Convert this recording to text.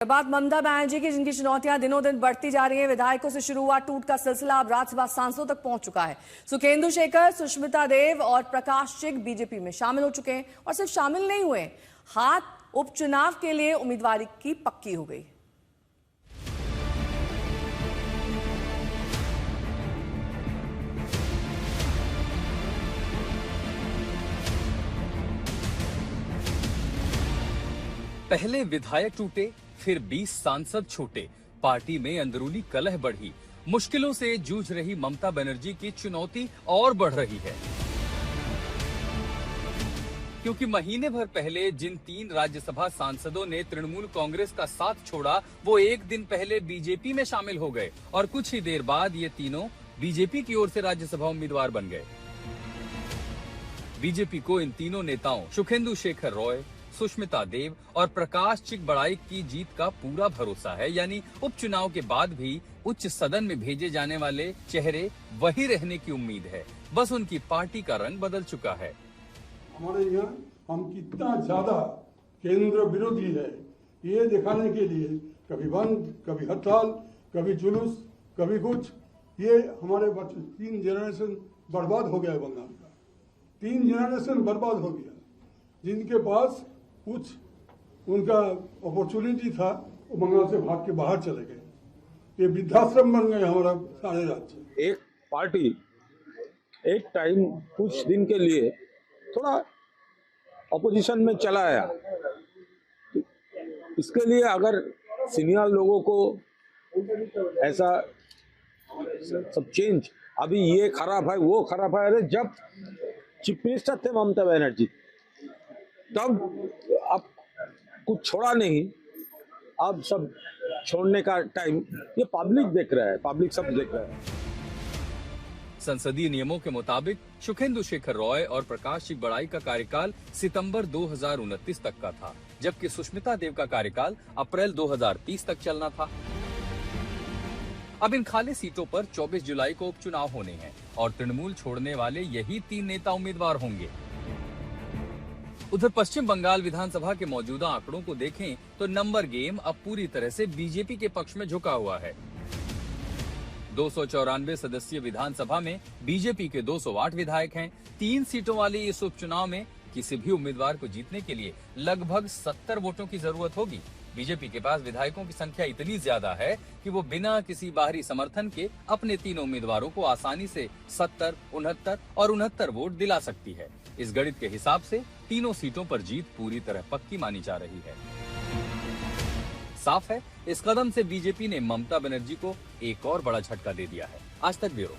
बात ममता बनर्जी की, जिनकी चुनौतियां दिनों दिन बढ़ती जा रही हैं। विधायकों से शुरू हुआ टूट का सिलसिला अब राज्यसभा सांसदों तक पहुंच चुका है। सुखेंदु शेखर, सुष्मिता देव और प्रकाश चिक बीजेपी में शामिल हो चुके हैं और सिर्फ शामिल नहीं हुए, हाथ उपचुनाव के लिए उम्मीदवारी की पक्की हो गई। पहले विधायक टूटे, फिर 20 सांसद छूटे, पार्टी में अंदरूनी कलह बढ़ी, मुश्किलों से जूझ रही ममता बनर्जी की चुनौती और बढ़ रही है। क्योंकि महीने भर पहले जिन 3 राज्यसभा सांसदों ने तृणमूल कांग्रेस का साथ छोड़ा, वो एक दिन पहले बीजेपी में शामिल हो गए और कुछ ही देर बाद ये तीनों बीजेपी की ओर से राज्यसभा उम्मीदवार बन गए। बीजेपी को इन तीनों नेताओं सुखेंदु शेखर रॉय, सुष्मिता देव और प्रकाश चिक बड़ाई की जीत का पूरा भरोसा है। यानी उपचुनाव के बाद भी उच्च सदन में भेजे जाने वाले चेहरे वही रहने की उम्मीद है, बस उनकी पार्टी का रंग बदल चुका है। हमारे यहाँ हम कितना ज्यादा केंद्र विरोधी है, ये दिखाने के लिए कभी बंद, कभी हड़ताल, कभी जुलूस, कभी कुछ। ये हमारे बच्चे 3 जनरेशन बर्बाद हो गया बंगाल का, 3 जनरेशन बर्बाद हो गया। जिनके पास कुछ उनका अपॉर्चुनिटी था, वो बंगाल से भाग के बाहर चले गए। ये वृद्धाश्रम बन गए हमारा सारे राज्य। एक पार्टी एक टाइम कुछ दिन के लिए थोड़ा अपोजिशन में चला आया, इसके लिए अगर सीनियर लोगों को ऐसा सब चेंज, अभी ये खराब है वो खराब है, अरे जब चीफ मिनिस्टर थे ममता बनर्जी तब अब कुछ छोड़ा नहीं, अब सब छोड़ने का टाइम ये पब्लिक देख रहा है, पब्लिक सब देख रहा है। संसदीय नियमों के मुताबिक सुखेंदु शेखर रॉय और प्रकाश चिक बड़ाई का कार्यकाल सितंबर 2029 तक का था, जबकि सुष्मिता देव का कार्यकाल अप्रैल 2030 तक चलना था। अब इन खाली सीटों पर 24 जुलाई को उपचुनाव होने हैं और तृणमूल छोड़ने वाले यही 3 नेता उम्मीदवार होंगे। उधर पश्चिम बंगाल विधानसभा के मौजूदा आंकड़ों को देखें तो नंबर गेम अब पूरी तरह से बीजेपी के पक्ष में झुका हुआ है। 294 सदस्यीय विधानसभा में बीजेपी के 208 विधायक हैं। 3 सीटों वाले इस उपचुनाव में किसी भी उम्मीदवार को जीतने के लिए लगभग 70 वोटों की जरूरत होगी। बीजेपी के पास विधायकों की संख्या इतनी ज्यादा है कि वो बिना किसी बाहरी समर्थन के अपने तीनों उम्मीदवारों को आसानी से 70, 69 और 69 वोट दिला सकती है। इस गणित के हिसाब से तीनों सीटों पर जीत पूरी तरह पक्की मानी जा रही है। साफ है, इस कदम से बीजेपी ने ममता बनर्जी को एक और बड़ा झटका दे दिया है। आज तक ब्यूरो।